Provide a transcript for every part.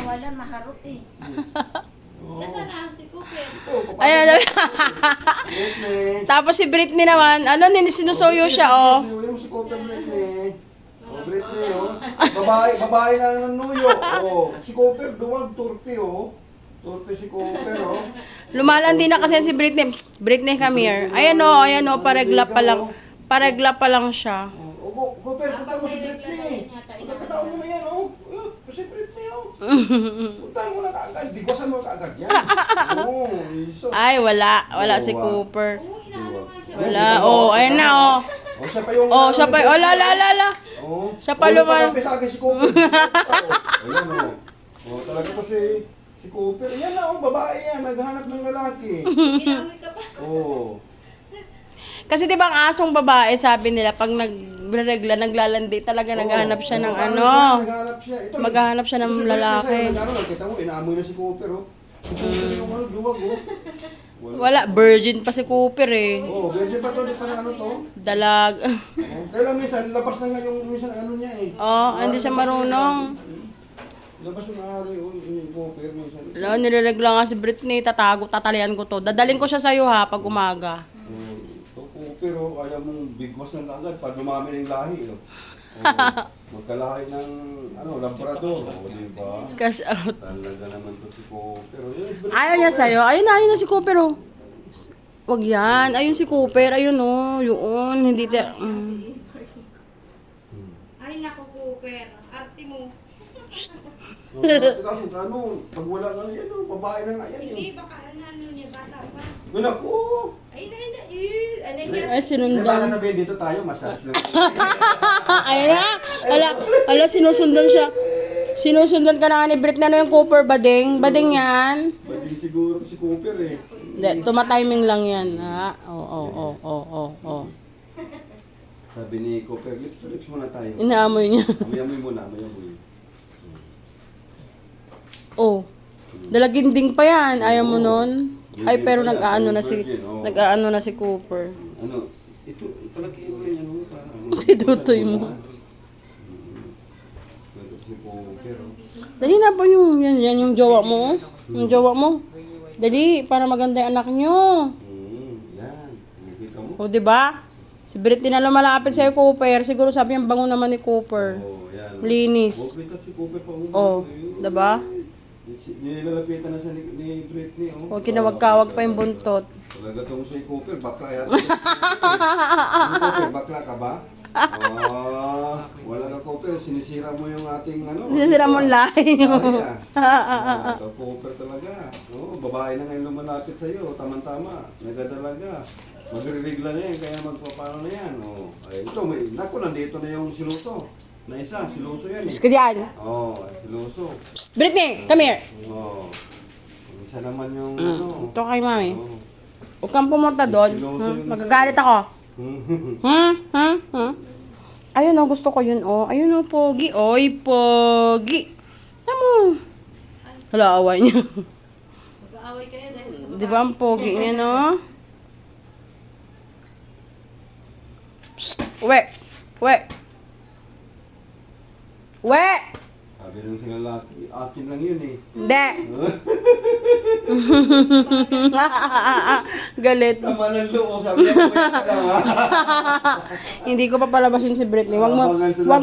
Kawalan, maharot eh. Nasaan na si Cooper? Ayan. Britney. Tapos si Britney naman, sinusuyo siya, oh. Sinusuyo mo si Cooper, Britney. Oh, Britney, oh. Babae na nanuyo. Oh, si Cooper, duwag, turpi, oh. Turpi si Cooper, oh. Lumalandi na kasi si Britney. Britney, come here. Ayan, oh, paregla pa lang. Paregla pa lang siya. Oh, Cooper, punta mo si Britney. Pagkakataon mo na yan, oh. Si Britney, oh. Punta mo na kaagad. Bigwasan mo kaagad yan. Oh, iso. Ay, wala si Oh, Cooper. Oo, inaano nga siya. Wala, oh, ayan na, oh. Oh, siya pa yung... Oh, siya pa, oh, la. Oh, Siya pa lumal- Sa akin si Cooper. Ayan, oh. Oh, talaga to si Cooper. Yan na, oh, babae yan. Naghahanap ng lalaki. Inamoy ka pa. Oh. Kasi 'di ba ang asong babae, sabi nila pag nagregla, naglalandi talaga naghahanap siya ng Naghahanap siya. Ito, maghahanap siya ng ito si lalaki. Britney sa'yo, nag-ano, kita mo, inaamoy na si Cooper, oh. Si Cooper yung ano, duwag, oh. Wala, virgin pa si Cooper eh. Oh, virgin pa to, di pa na ano to. Dalag. Oh, kailan minsan, labas na nga yung minsan ano niya eh. Oh, hindi siya marunong. Labas yung ari, oh, yung Cooper minsan. Wala, nireregla nga si Britney, tatalian ko to. Dadaling ko siya sa'yo ha, pag umaga. Oh, ito Cooper, oh, kaya mong bigwas ng agad, pag dumami ng lahi, oh. Oh, magkalahi ng, ano, Labrador, oh, di ba? Cash out. Talaga naman to si Cooper, oh. Yun, Ayaw niya sa'yo. Ayun na si Cooper oh. Wag yan. Ayun si Cooper. Ayun oh. Yun. Hindi Ay, naku, Cooper. Arte mo. Oh, kaso ano, pag wala nga yan, oh, babae na nga yan, Hindi, eh. baka ano niya, bata pa. Wala ko. Ay, ano niya? Ay, Di ba sinundan. sabihin dito tayo, massage lang. Ayun na. Ala, sinusundan siya. Sinusundan ka na nga ni Britney. Ano yung Cooper? Bading? Bading yan. Pwede siguro si Cooper eh. Hindi, tumatiming lang yan. Ha? Oo. Sabi ni Cooper, lips to lips muna tayo. Inaamoy niya. Amoy-amoy muna, amoy-amoy. Oh. Dalaginding pa yan. Ayaw mo nun? Ay, pero nag-aano na si Cooper. Ano, ito talaga yung ano, parang... Tinutoy mo. Ito si Cooper, oh. Dali na po yan yung jowa mo. Yung jowa mo. Dali, para maganda yung anak nyo. Yan. Nakikita mo? O, di ba? Si Britney na lumalapit sa'yo, Cooper. Siguro sabi ang bango naman ni Cooper. Oh, yan. Linis. Okay ka si Cooper pa. Oh, di ba? Nilalapitan na siya ni Britney, oh. O, kinawag-kawag pa yung buntot. Talaga tong si Cooper, bakla yan. Cooper, bakla ka ba? Wala ka Cooper, sinisira mo yung ating ano. Sinisira mo ang lahi. So, Cooper talaga. Oo, babae na ngayon lumalapit sa'yo, tamang-tama. Nagadalaga. Magre-regla na yan, kaya magpapano na yan. Oh, ay, ito, naku, nandito na yung siluso. Na isa, siluso yan eh. Gusto ko dyan. Siluso. Psst, Britney, come here. Yung isa naman yung ano. Ito kay mami. Oh. Huwag kang pumunta doon. Magagalit ako. Ayun oh, gusto ko yun oh. Ayun oh, pogi. Oy, pogi. Tamo. Hala, away niya. Mag-aaway kayo dahil sa Di ba ang pogi niya, no? Psst, uwe. Uwe. Uwe. Sabi nung sila lalaki, akin lang yun eh. Hindi. Galit. Sama ng loob, sabi niya, kuya ka lang ha. Hindi ko pa palabasin si Britney. Wag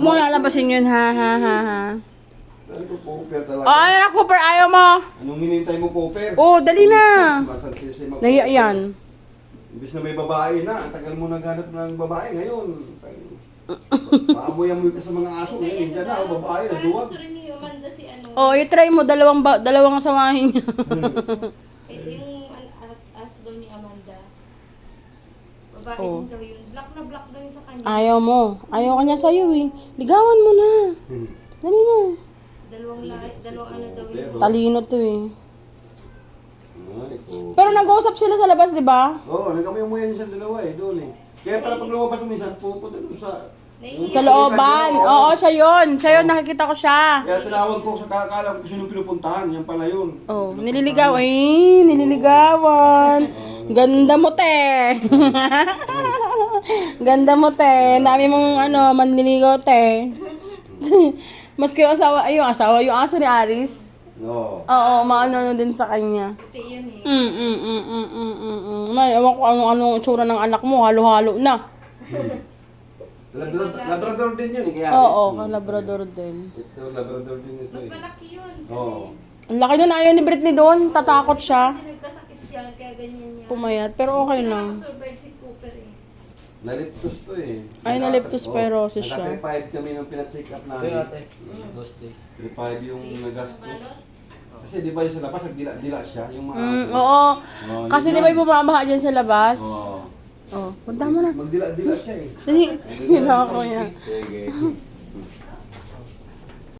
mo lalabasin yun, ha. Sabi ko, Cooper talaga. Oh, ayun na, Cooper. Ayaw mo. Anong hinintay mo, Cooper? Oh, dali na. Masantis mo. Naiya yan. Imbis na may babae na, ang tagal mo naghanap ng babae ngayon. Paamoy-amoy ka sa mga aso ngayon, hindi na, oh, babae na, Parang duwag. gusto rin ni Amanda si ano. Oh, i-try mo. Dalawang asawahin niya. Yung as daw ni Amanda. Babae Oh. din daw yun. Black na black daw yun sa kanya. Ayaw mo. Ayaw ka niya sa'yo eh. Ligawan mo na. Dali na. Dalawang ano daw yun. Talino to eh. Ay, Cooper. Pero nag-uusap sila sa labas, di ba? Oo, nagkamayamuyan sa dalawa eh, doon eh. Kaya pala pag lumabas mo minsan, pupunta doon sa... Sa looban. Oo, siya yun. Siya yun, nakikita ko siya. Kaya tinawag ko sa kakala ko sino pinupuntahan, yan pala yun. Oh, nililigaw. Ay, nililigawan. Ganda mo, te. Ganda mo, te. Dami mong, manliligaw, te. Maski yung asawa, yung aso ni Aris. Oo. Oo, maano din sa kanya. Puti yun eh. Man, ewan ko anong itsura ng anak mo, halo-halo na. Labrador din yun, kaya. Oo, labrador din. Ito, Labrador din ito Mas eh. malaki yun kasi. Oo. Ang laki doon, ayaw ni Britney doon, tatakot siya. Kasi nagkasakit yan, kaya ganyan yan. Pumayat, pero okay Hindi lang. nakasurvive si Cooper eh. Naliptos to eh. Ay, naliptospirosis siya. Naka-3.5 kami nung pina-check up namin. Kaya ate, gusto. 3.5 yung nagastos. Balot? Kasi di ba yung sa labas, nagdila-dila siya. Yung mga Oo, Oo, kasi yun di ba yun. yung bumamaha dyan sa labas? Oo. Oh, punta mo na. Magdila-dila siya eh. Dali, ginako niya. Sige.